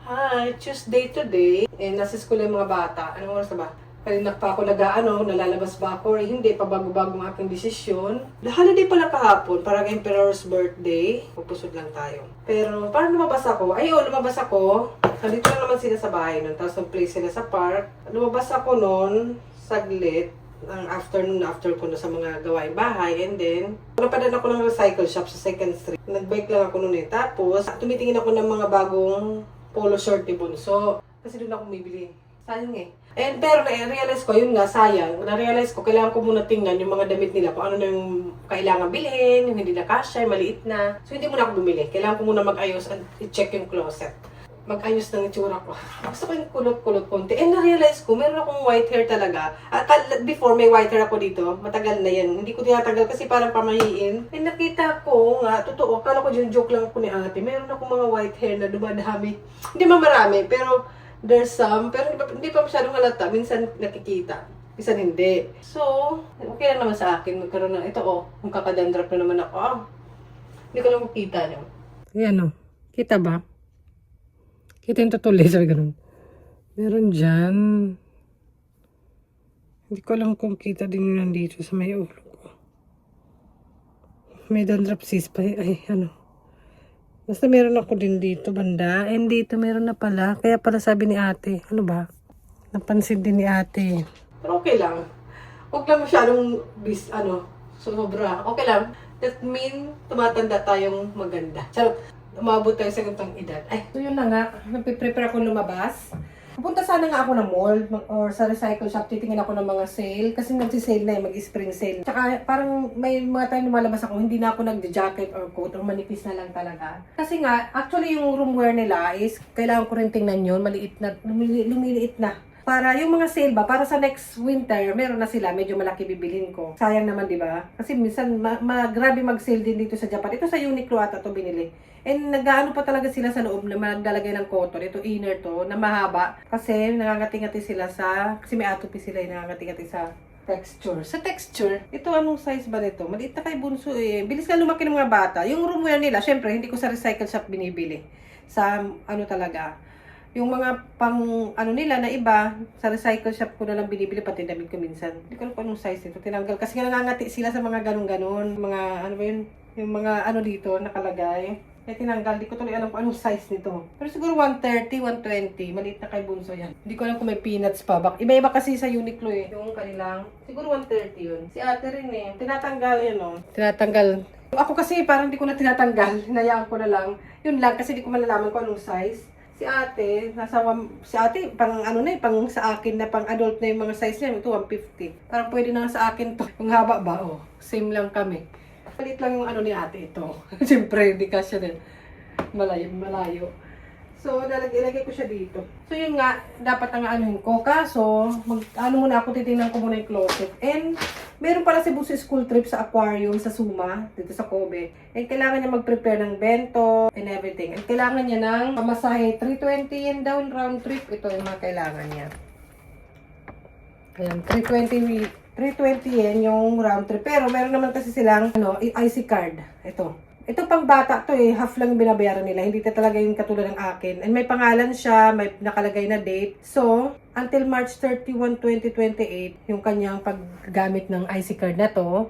Hi, Tuesday today. Nasa school yung mga bata. Anong oras na ba? Kanina pa ako nalalabas ba ako? Hindi, pabago-bago ang aking desisyon. Holiday pala kahapon, parang Emperor's birthday. Pupusod lang tayo. Pero, parang lumabas ako. Lumabas ako. Nandito lang naman sila sa bahay nun. Tapos nag-play sila sa park. Lumabas ako nun, saglit. Ang afternoon, after ko na sa mga gawaing bahay. And then, napadaan ako ng recycle shop sa 2nd Street. Nag-bike lang ako nun eh. Tapos, tumitingin ako ng mga bagong polo short ni Bunso. Kasi doon ako bumibili. Sayang eh. Pero na-realize ko, yun nga, sayang. Na-realize ko, kailangan ko muna tingnan yung mga damit nila. Kung ano na yung kailangan bilhin, yung hindi na kasya, yung maliit na. So, hindi muna ako bumili. Kailangan ko muna mag-ayos at i-check yung closet. Mag-ayos ng itsura ko. Gusto ko yung kulot-kulot konti. Na-realize ko, meron akong white hair talaga. Before, may white hair ako dito. Matagal na yan. Hindi ko tinatagal kasi parang pamahiin. Nakita ko nga, totoo, akala ko yung joke lang ako ni ate. Meron akong mga white hair na dumadami. Hindi marami, pero there's some. Pero hindi pa masyadong halata. Minsan nakikita. Minsan hindi. So, okay lang naman sa akin. Magkaroon ng ito, kung kakadandrap na naman ako. Hindi ko lang makita niyo. Ayan kita ba? Kita yung tutuloy, sabi ganun. Meron dyan. Hindi ko lang kung kita din yun nandito sa may ulo ko. May dandruff cyst pa. Basta meron ako din dito, banda. And dito meron na pala. Kaya pala sabi ni ate. Ano ba? Napansin din ni ate. Pero okay lang. Huwag lang masyadong sobra. Okay lang. That mean, tumatanda tayong maganda. Charot. Umabot tayo sa gantong edad. So yun na nga, nagpiprepare ako lumabas. Pupunta sana nga ako ng mall or sa recycle shop, titingin ako ng mga sale. Kasi nagsi-sale na mag-spring sale. Tsaka parang may mga tayo lumalabas ako, hindi na ako nag-jacket or coat or manipis na lang talaga. Kasi nga, actually yung room wear nila is, kailangan ko rin tingnan yun, maliit na, lumiliit na. Para yung mga sale ba, para sa next winter, meron na sila, medyo malaki bibilhin ko. Sayang naman, di ba? Kasi minsan, grabe mag-sale din dito sa Japan. Ito sa Uniqlo ata to binili. And nag-ano pa talaga sila sa loob na maglalagay ng cotton. Ito inner to, na mahaba. Kasi nangangati-ngati sila kasi may atopy sila, nangangati-ngati sa texture. Sa texture, ito anong size ba nito? Maliit na kay Bunso eh. Bilis ka lumaki ng mga bata. Yung room wear nila, syempre, hindi ko sa recycle shop binibili. Sa talaga. Yung mga nila na iba, sa recycle shop ko na lang binibili, pati damit ko minsan. Hindi ko alam kung anong size nito. Tinanggal. Kasi nga nangangati sila sa mga ganun-ganon. Mga, ba yun? Yung mga dito, nakalagay. Kaya tinanggal. Hindi ko tuloy alam kung anong size nito. Pero siguro 130, 120. Maliit na kay Bunso yan. Hindi ko alam kung may peanuts pa. Iba-iba kasi sa Uniqlo eh. Yung kanilang, siguro 130 yun. Si ate rin eh. Tinatanggal yun Tinatanggal. Ako kasi parang hindi ko na tinatanggal. Hinayaan ko na lang. Yun lang kasi hindi ko malalaman kung anong size. Si ate, pang pang sa akin na pang adult na yung mga size niya, ito 150. Parang pwede na sa akin to. Yung haba ba? Same lang kami. Palit lang yung ni ate ito. Siyempre, hindi kasya din. Malayo. So, ilagay ko siya dito. So, yun nga, dapat ang anuhin ko. Kaso, muna ako, titingnan ko muna yung closet. And, meron pala si Bunso school trip sa aquarium sa Suma, dito sa Kobe. And, kailangan niya mag-prepare ng bento and everything. And, kailangan niya ng pamasahe. 320 yan daw, round trip. Ito yung mga kailangan niya. Ayan, 320 yan yung round trip. Pero, meron naman kasi silang, IC card. Ito pang bata to half lang yung binabayaran nila. Hindi talaga yung katulad ng akin. And may pangalan siya, may nakalagay na date. So, until March 31, 2028, yung kanyang paggamit ng IC card na to,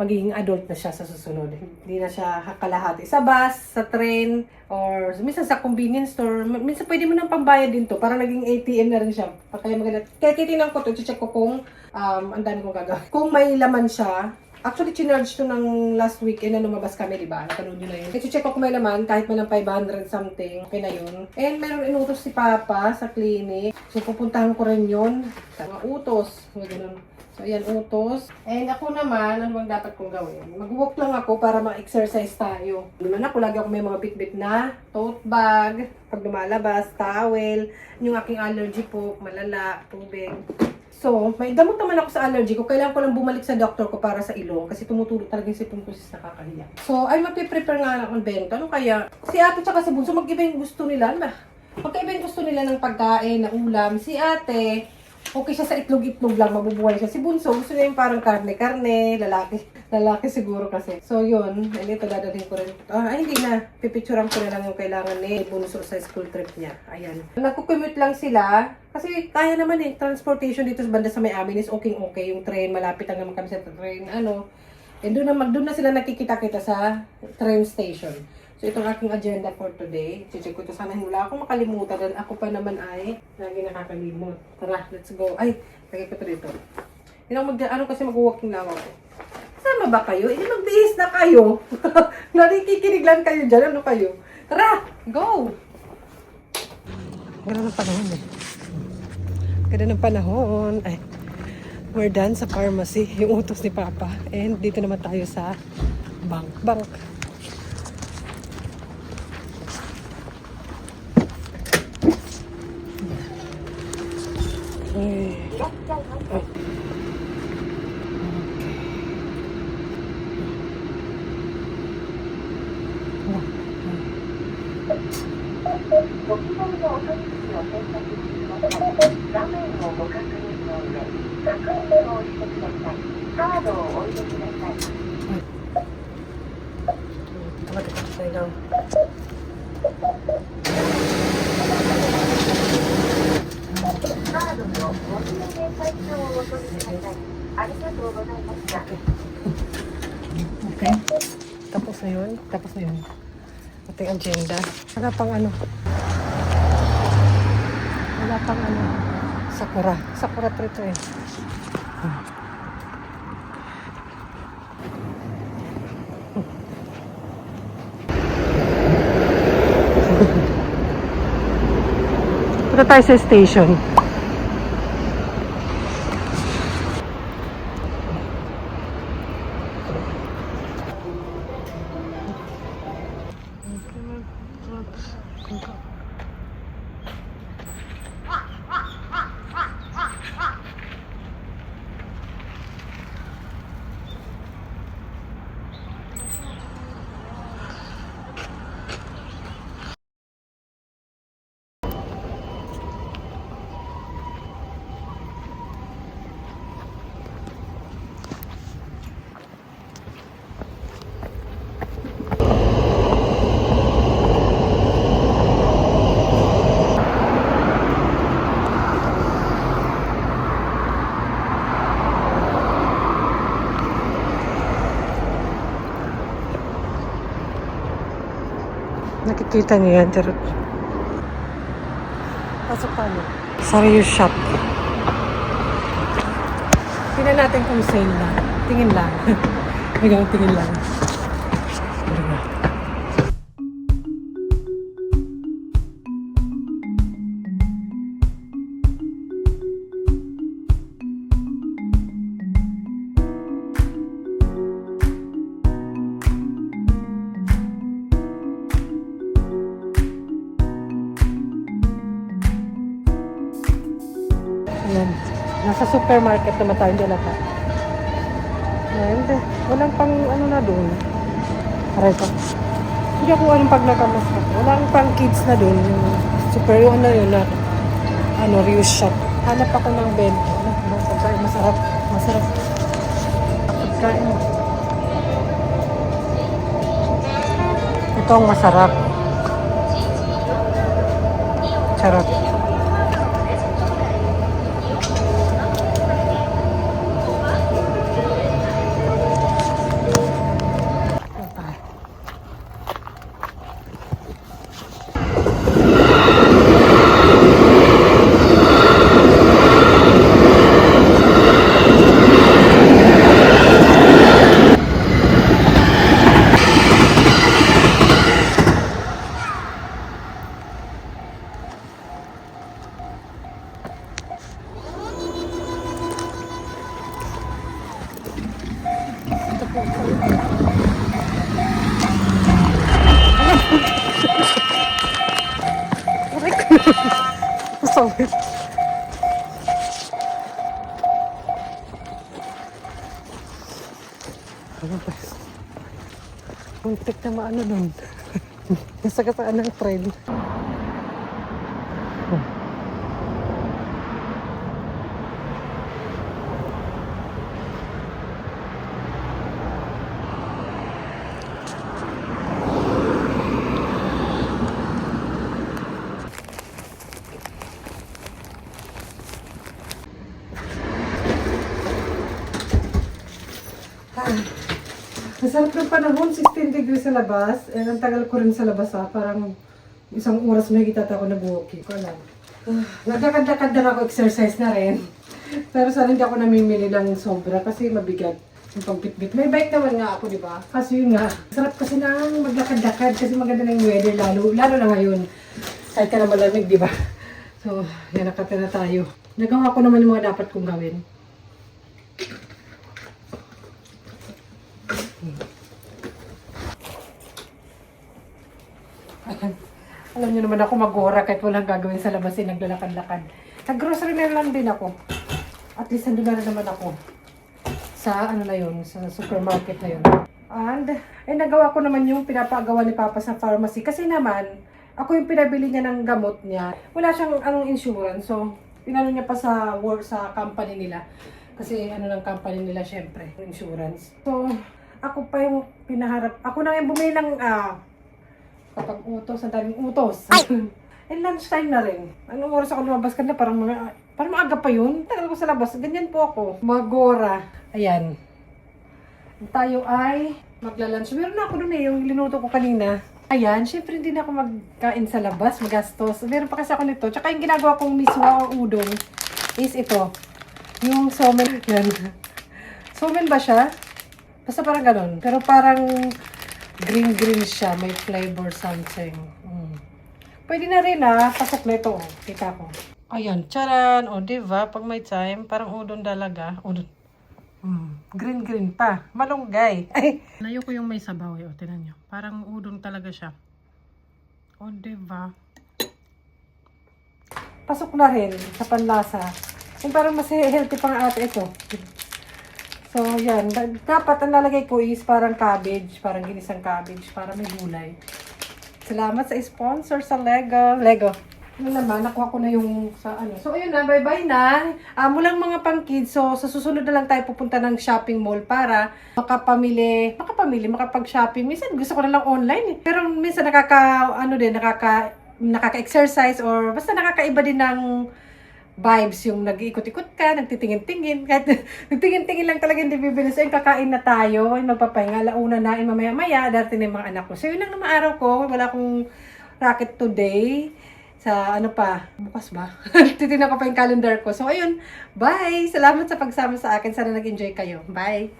magiging adult na siya sa susunod. Hindi na siya kalahati. Sa bus, sa train, or minsan sa convenience store. Minsan pwede mo nang pambayad din to. Parang naging ATM na rin siya. Kaya maganda. Kaya titignan ko to, check ko kung ang dami kong gagawin. Kung may laman siya, actually, chinarge to ng last weekend na lumabas kami, di ba? Napanood nyo na yun. I-check ko kung may laman, kahit man ng 500 something, okay na yun. And meron inutos si Papa sa clinic. So, pupuntahan ko rin yun. Mga utos. Ganun. So, ayan, utos. And ako naman, ano bang dapat kong gawin? Mag-walk lang ako para ma-exercise tayo. Naman ako, lagi ako may mga bit-bit na tote bag, pag lumalabas, towel, yung aking allergy po, malala, tubig. So, may gamot naman ako sa allergy ko. Kailangan ko lang bumalik sa doktor ko para sa ilong kasi tumutulog talaga yung sipon ko sa nakakahiya. So, ay magpiprepare nga ng bento. Ano kaya? Si ate tsaka si Bunso, mag-iba yung gusto nila. Magkaiba yung gusto nila ng pagkain, ng ulam. Si ate, Okay siya sa itlog-itlog lang, mabubuhay siya. Si Bunso, gusto niya yung parang karne-karne, lalaki siguro kasi. So yun, and ito dadalhin ko rin. Hindi na, pipicturean ko na lang yung kailangan ni Bunso sa school trip niya. Ayan. Nagkukumute lang sila, kasi kaya naman transportation dito sa banda sa may amin is okay. Yung train, malapit lang naman kami sa train, and doon na sila nakikita-kita sa train station. So, itong aking agenda for today. Check ko ito. Sana wala akong makalimutan. Dahil ako pa naman ay lagi nakakalimot. Tara, let's go. Ay, lagay ko ito dito. Kasi mag-walking lang ako. Sama ba kayo? Magbihis na kayo. Narikikinig lang kayo dyan. Ano kayo? Tara, go! Ganda ng panahon eh. Ganda ng panahon. Ay, we're done sa pharmacy. Yung utos ni Papa. And dito naman tayo sa bank. Okay. Tapos na yun. Ating agenda. Wala pang Sakura tree to eh. Punta tayo sa station. Nakikita niyo yan, charot. Pasok tayo. Sariyo shop. Tingnan natin kung sale na. Tingin lang. Tingin lang. Ayan. Nasa supermarket naman tayo, hindi na pa. Ayan, walang pang na doon. Aray ko. Hindi ako anong pag nakamas ka. Walang pang kids na doon. Super yun yun na. Reuse shop. Hanap ako ng bento. Pagkain masarap. Pagkain. Ito ang masarap. Charot. Sorry. Ano ba? Muntik na maano nun. Nasa kataan ng train. sarap ng panahon, 16 degrees sa labas. And ang tagal ko rin sa labas parang isang oras may kita ako nag-walking. Ko alam. Nagdakad-dakad na ako, exercise na rin. Pero sana hindi ako namimili ng sobra kasi mabigat yung pagbitbit. May bike naman nga ako, di ba? Kasi yun nga, sarap kasi na maglakad-dakad kasi maganda na yung weather lalo na ngayon. Kahit ka na malamig, di ba? So, yan, nakatira tayo. Nagawa ko naman yung mga dapat kong gawin. Alam niyo naman ako mag-ora kahit walang gagawin sa labas naglalakad-lakad. Nag-grocery na lang din ako. At least nandun na rin naman ako sa ano na yun, sa supermarket na yun. And, nagawa ko naman yung pinapagawa ni Papa sa pharmacy. Kasi naman, ako yung pinabili niya ng gamot niya. Wala siyang insurance. So, pinano niya pa sa work sa company nila. Kasi ano ng company nila syempre, insurance. So, ako pa yung pinaharap. Ako na yung bumili ng kapag utos, ang daming utos. And lunchtime na rin. Anong oras ako lumabas ka na? Parang maaga pa yun. Tagal ko sa labas. Ganyan po ako. Magora. Ayan. Tayo ay magla-lunch. Meron na ako dun yung linuto ko kanina. Ayan, syempre hindi na ako magkain sa labas, magastos. Meron pa kasi ako nito. Tsaka yung ginagawa kong miswa o udon is ito. Yung somen. Yan. Somen ba siya? Basta parang ganun. Pero parang green siya. May flavor something. Pwede na rin pasok na ito. Kita ko. Ayan, charan. O, diba? Pag may time, parang udon dalaga. Udon. Green pa. Malunggay. Ay, layo ko yung may sabaw. O, tinan nyo. Parang udon talaga siya. O, diba? Pasok na rin sa panlasa. Yung parang mas healthy pang ate ito. So, yan. Dapat ang lalagay ko is parang cabbage. Parang ginisang cabbage. Para may gulay. Salamat sa sponsor sa Lego. Ano naman, nakuha ko na yung sa ano. So, ayun na, bye-bye na. Mulang mga pang-kids. So, sa susunod na lang tayo pupunta ng shopping mall para makapag-shopping. Minsan gusto ko na lang online. Pero minsan nakaka-exercise or basta nakakaiba din ng vibes yung nag-iikot-ikot ka, nagtitingin-tingin. Kahit nagtingin-tingin lang talaga hindi bibili. So, yung kakain na tayo, yung magpapahinga, launa na, yung mamaya-maya, darating na yung mga anak ko. So, yun lang naman araw ko. Wala akong racket today. Sa ano pa, bukas ba? Titignan ko pa yung calendar ko. So, ayun. Bye! Salamat sa pagsama sa akin. Sana nag-enjoy kayo. Bye!